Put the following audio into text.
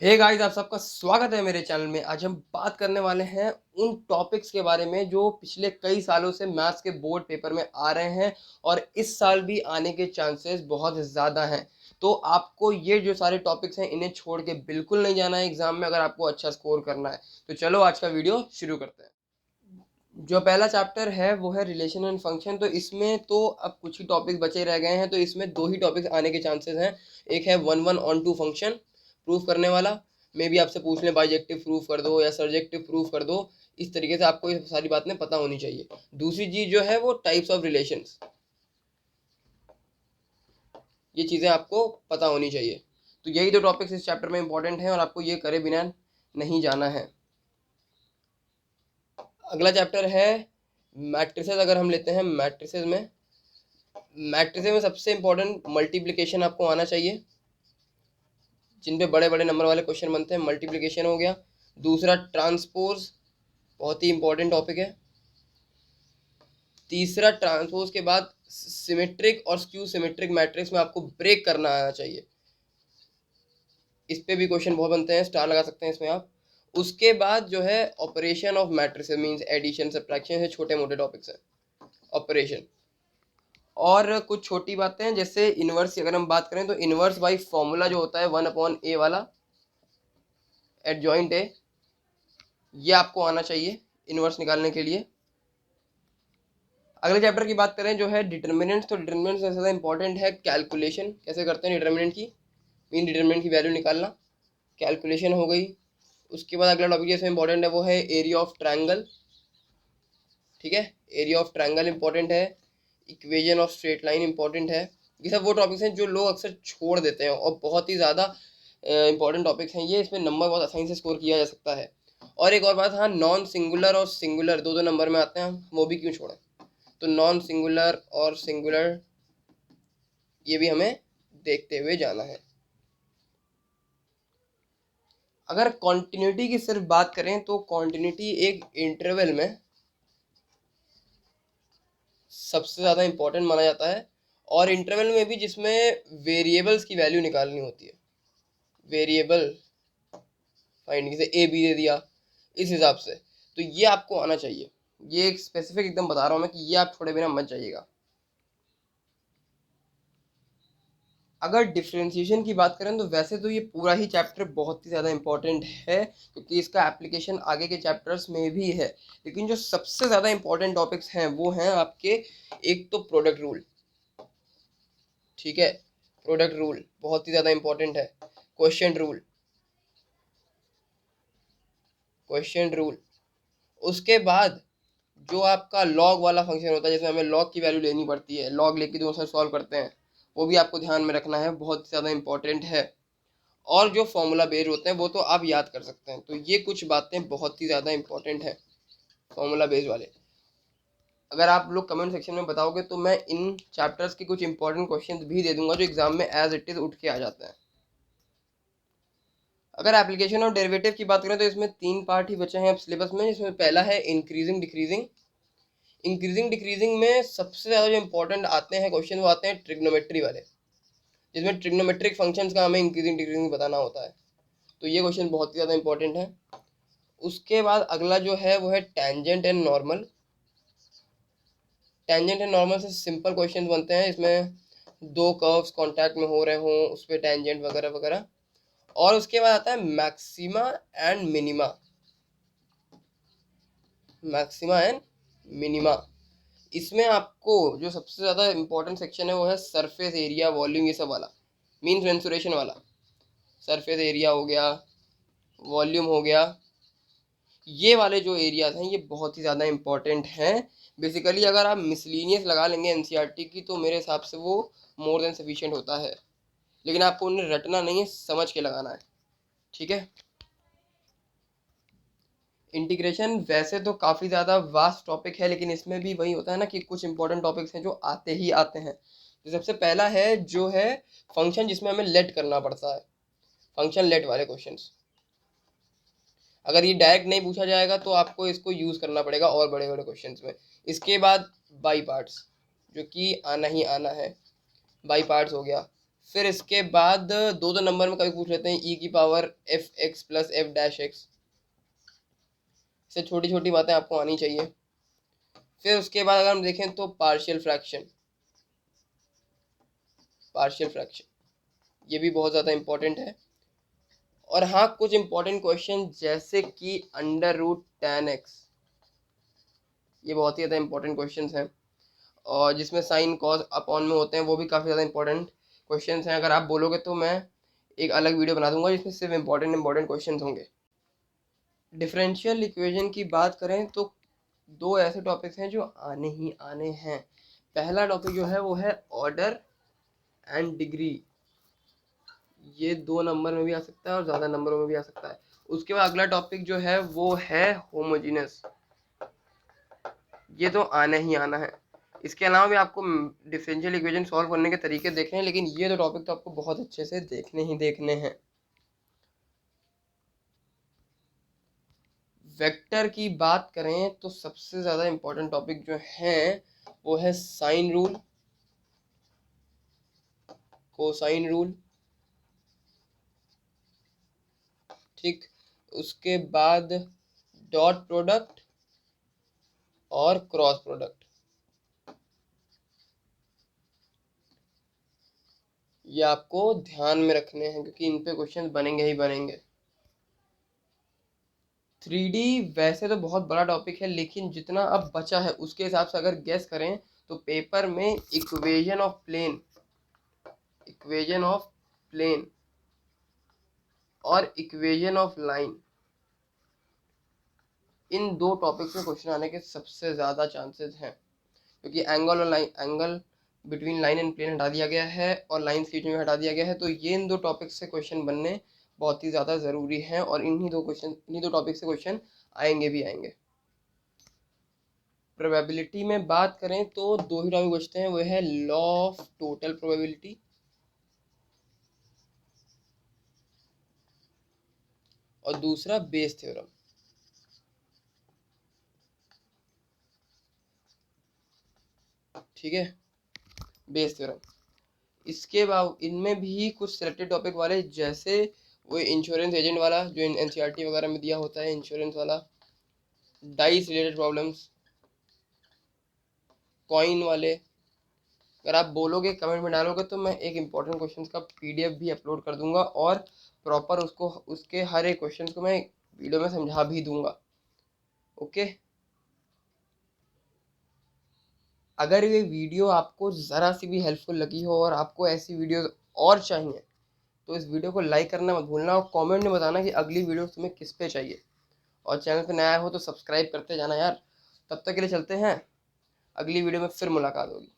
Hey guys, आप सबका स्वागत है मेरे चैनल में। आज हम बात करने वाले हैं उन टॉपिक्स के बारे में जो पिछले कई सालों से मैथ्स के बोर्ड पेपर में आ रहे हैं और इस साल भी आने के चांसेस बहुत ज़्यादा हैं। तो आपको ये जो सारे टॉपिक्स हैं इन्हें छोड़ के बिल्कुल नहीं जाना है एग्जाम में अगर आपको अच्छा स्कोर करना है। तो चलो आज का वीडियो शुरू करते हैं। जो पहला चैप्टर है वो है रिलेशन एंड फंक्शन। तो इसमें तो अब कुछ ही टॉपिक बचे रह गए हैं, तो इसमें दो ही टॉपिक्स आने के चांसेस हैं। एक है one one onto function proof करने वाला, मे भी आपसे पूछ लें बाइजेक्टिव प्रूफ कर दो या सर्जेक्टिव प्रूफ कर दो। इस तरीके से आपको ये सारी बातें पता होनी चाहिए। दूसरी चीज जो है वो टाइप्स ऑफ रिलेशंस, ये चीज़ें आपको पता होनी चाहिए। तो यही दो टॉपिक्स इस चैप्टर में इंपॉर्टेंट हैं और आपको ये करे बिना नहीं जाना है। अगला चैप्टर है मैट्रिसेस। अगर हम लेते हैं मैट्रिसेस में सबसे इंपॉर्टेंट मल्टीप्लिकेशन आपको आना चाहिए। जिन पे बड़े बड़े नंबर वाले क्वेश्चन बनते हैं, मल्टीप्लिकेशन हो गया। दूसरा ट्रांसपोज, बहुत ही इंपॉर्टेंट टॉपिक है। तीसरा ट्रांसपोज के बाद सिमेट्रिक और स्क्यू सिमेट्रिक मैट्रिक्स में आपको ब्रेक करना आना चाहिए। इस पे भी क्वेश्चन बहुत बनते हैं, स्टार लगा सकते हैं इसमें आप। उसके बाद जो है operation of matrices, means addition subtraction, है छोटे मोटे टॉपिक्स हैं ऑपरेशन। और कुछ छोटी बातें हैं जैसे इनवर्स की अगर हम बात करें तो इनवर्स बाई फॉर्मूला जो होता है 1/a वाला एडजॉइंट ए, ये आपको आना चाहिए इनवर्स निकालने के लिए। अगले चैप्टर की बात करें जो है डिटर्मिनेंट्स। तो डिटर्मिनेंट्स में ज़्यादा इंपॉर्टेंट है कैलकुलेशन, कैसे करते हैं डिटर्मिनेंट की, मीन डिटर्मिनेंट की वैल्यू निकालना, कैलकुलेशन हो गई। उसके बाद अगला टॉपिक जैसे इंपॉर्टेंट है वो है एरिया ऑफ ट्रायंगल। ठीक है, एरिया ऑफ ट्रायंगल इंपॉर्टेंट है। Equation of straight line important है। ये सब वो टॉपिक्स हैं जो लोग अक्सर छोड़ देते हैं और बहुत ही ज़्यादा इंपॉर्टेंट टॉपिक्स हैं ये। इसमें नंबर बहुत आसानी से स्कोर किया जा सकता है। और एक और बात, हाँ, नॉन सिंगुलर और सिंगुलर दो दो नंबर में आते हैं, वो भी क्यों छोड़ें। तो नॉन सिंगुलर और सिंगुलर ये भी हमें देखते हुए जाना है। अगर कॉन्टिन्यूटी की सिर्फ बात करें तो कॉन्टिन्यूटी एक इंटरवल में सबसे ज़्यादा इंपॉर्टेंट माना जाता है। और इंटरवल में भी जिसमें वेरिएबल्स की वैल्यू निकालनी होती है, वेरिएबल फाइंड, जैसे ए बी दे दिया इस हिसाब से, तो ये आपको आना चाहिए। ये एक स्पेसिफिक एकदम बता रहा हूँ मैं कि ये आप छोड़े बिना मत जाइएगा। अगर डिफ्रेंशिएशन की बात करें तो वैसे तो ये पूरा ही चैप्टर बहुत ही ज़्यादा इंपॉर्टेंट है क्योंकि इसका एप्लीकेशन आगे के चैप्टर्स में भी है। लेकिन जो सबसे ज़्यादा इंपॉर्टेंट टॉपिक्स हैं वो हैं आपके, एक तो प्रोडक्ट रूल। ठीक है, प्रोडक्ट रूल बहुत ही ज़्यादा इंपॉर्टेंट है। Question rule, question rule. उसके बाद जो आपका लॉग वाला फंक्शन होता है, जैसे हमें लॉग की वैल्यू लेनी पड़ती है, लॉग लेके जो सॉल्व करते हैं, वो भी आपको ध्यान में रखना है, बहुत ज़्यादा इंपॉर्टेंट है। और जो फॉर्मूला बेस्ड होते हैं वो तो आप याद कर सकते हैं। तो ये कुछ बातें बहुत ही ज़्यादा इंपॉर्टेंट है फॉर्मूला बेस्ड वाले। अगर आप लोग कमेंट सेक्शन में बताओगे तो मैं इन चैप्टर्स के कुछ इंपॉर्टेंट क्वेश्चंस भी दे दूंगा जो एग्जाम में एज इट इज़ उठ के आ जाते हैं। अगर एप्लीकेशन और डेरिवेटिव की बात करें तो इसमें तीन पार्ट ही बचे हैं अब सिलेबस में। इसमें पहला है इंक्रीजिंग डिक्रीजिंग। इंक्रीजिंग डिक्रीजिंग में सबसे ज़्यादा जो इंपॉर्टेंट आते हैं क्वेश्चन वो आते हैं ट्रिग्नोमेट्री वाले, जिसमें ट्रिग्नोमेट्रिक फंक्शंस का हमें इंक्रीजिंग डिक्रीजिंग बताना होता है। तो ये क्वेश्चन बहुत ही ज़्यादा इंपॉर्टेंट है। उसके बाद अगला जो है वो है tangent and normal. Tangent and normal से सिंपल क्वेश्चन बनते हैं। इसमें दो कर्व्स कांटेक्ट में हो रहे हों, उस पर टेंजेंट वगैरह वगैरह। और उसके बाद आता है maxima and minima, maxima and minima. इसमें आपको जो सबसे ज़्यादा इंपॉर्टेंट सेक्शन है वो है सरफेस एरिया वॉल्यूम, ये सब वाला, मीन्स मेंसुरेशन वाला। सरफेस एरिया हो गया, वॉल्यूम हो गया, ये वाले जो एरियाज हैं ये बहुत ही ज़्यादा इंपॉर्टेंट हैं। बेसिकली अगर आप मिसलीनियस लगा लेंगे एनसीईआरटी की तो मेरे हिसाब से वो मोर देन सफिशिएंट होता है। लेकिन आपको उन्हें रटना नहीं है, समझ के लगाना है। ठीक है। इंटीग्रेशन वैसे तो काफ़ी ज़्यादा वास्ट टॉपिक है, लेकिन इसमें भी वही होता है ना कि कुछ इंपॉर्टेंट टॉपिक्स हैं जो आते ही आते हैं। तो सबसे पहला है जो है फंक्शन, जिसमें हमें लेट करना पड़ता है, फंक्शन लेट वाले क्वेश्चंस। अगर ये डायरेक्ट नहीं पूछा जाएगा तो आपको इसको यूज़ करना पड़ेगा और बड़े बड़े क्वेश्चंस में। इसके बाद बाई पार्ट्स, जो कि आना ही आना है, बाई पार्ट्स हो गया। फिर इसके बाद दो दो नंबर में कभी पूछ लेते हैं e की power F x plus F dash x, से छोटी छोटी बातें आपको आनी चाहिए। फिर उसके बाद अगर हम देखें तो पार्शियल फ्रैक्शन, पार्शियल फ्रैक्शन ये भी बहुत ज़्यादा इंपॉर्टेंट है। और हाँ, कुछ इंपॉर्टेंट क्वेश्चन जैसे कि अंडर रूट टेन एक्स, ये बहुत ही ज़्यादा इंपॉर्टेंट क्वेश्चन हैं। और जिसमें साइन कॉस अपॉन में होते हैं, वो भी काफ़ी ज़्यादा इंपॉर्टेंट क्वेश्चंस हैं। अगर आप बोलोगे तो मैं एक अलग वीडियो बना दूंगा जिसमें सिर्फ इंपॉर्टेंट क्वेश्चंस होंगे। डिफरेंशियल इक्वेशन की बात करें तो दो ऐसे टॉपिक्स हैं जो आने ही आने हैं। पहला टॉपिक जो है वो है ऑर्डर एंड डिग्री, ये दो नंबर में भी आ सकता है और ज़्यादा नंबरों में भी आ सकता है। उसके बाद अगला टॉपिक जो है वो है होमोजीनस, ये तो आना ही आना है। इसके अलावा भी आपको डिफरेंशियल इक्वेशन सॉल्व करने के तरीके देखने हैं, लेकिन ये दो टॉपिक तो आपको बहुत अच्छे से देखने ही देखने हैं। वेक्टर की बात करें तो सबसे ज़्यादा इम्पोर्टेंट टॉपिक जो है वो है साइन रूल, कोसाइन रूल, ठीक। उसके बाद डॉट प्रोडक्ट और क्रॉस प्रोडक्ट, ये आपको ध्यान में रखने हैं क्योंकि इन पे क्वेश्चन बनेंगे ही बनेंगे। 3D वैसे तो बहुत बड़ा टॉपिक है, लेकिन जितना अब बचा है उसके हिसाब से अगर गेस करें तो पेपर में equation of plane, equation of plane और इक्वेशन ऑफ लाइन, इन दो टॉपिक से क्वेश्चन आने के सबसे ज़्यादा चांसेस हैं। क्योंकि एंगल और line, angle between line and plane हटा दिया गया है और लाइन के बीच में हटा दिया गया है, तो ये इन दो टॉपिक से क्वेश्चन बनने बहुत ही ज़्यादा ज़रूरी हैं और इन्हीं दो टॉपिक से क्वेश्चन आएंगे भी आएंगे। प्रोबेबिलिटी में बात करें तो दो ही टॉपिक बचते हैं, वो है लॉ ऑफ टोटल प्रोबेबिलिटी और दूसरा बेस थ्योरम, ठीक है, बेस थ्योरम। इसके बाद इनमें भी कुछ सिलेक्टेड टॉपिक वाले, जैसे वो इंश्योरेंस एजेंट वाला जो एनसीईआरटी वगैरह में दिया होता है, इंश्योरेंस वाला, डाइस रिलेटेड प्रॉब्लम्स, कॉइन वाले। अगर आप बोलोगे, कमेंट में डालोगे, तो मैं एक इम्पोर्टेंट क्वेश्चन का पीडीएफ भी अपलोड कर दूंगा और प्रॉपर उसको, उसके हर एक क्वेश्चन को मैं वीडियो में समझा भी दूंगा। ओके, अगर ये वीडियो आपको ज़रा सी भी हेल्पफुल लगी हो और आपको ऐसी वीडियोस और चाहिए तो इस वीडियो को लाइक करना मत भूलना और कमेंट में बताना कि अगली वीडियो तुम्हें किस पे चाहिए। और चैनल पे नया हो तो सब्सक्राइब करते जाना यार। तब तक के लिए चलते हैं, अगली वीडियो में फिर मुलाकात होगी।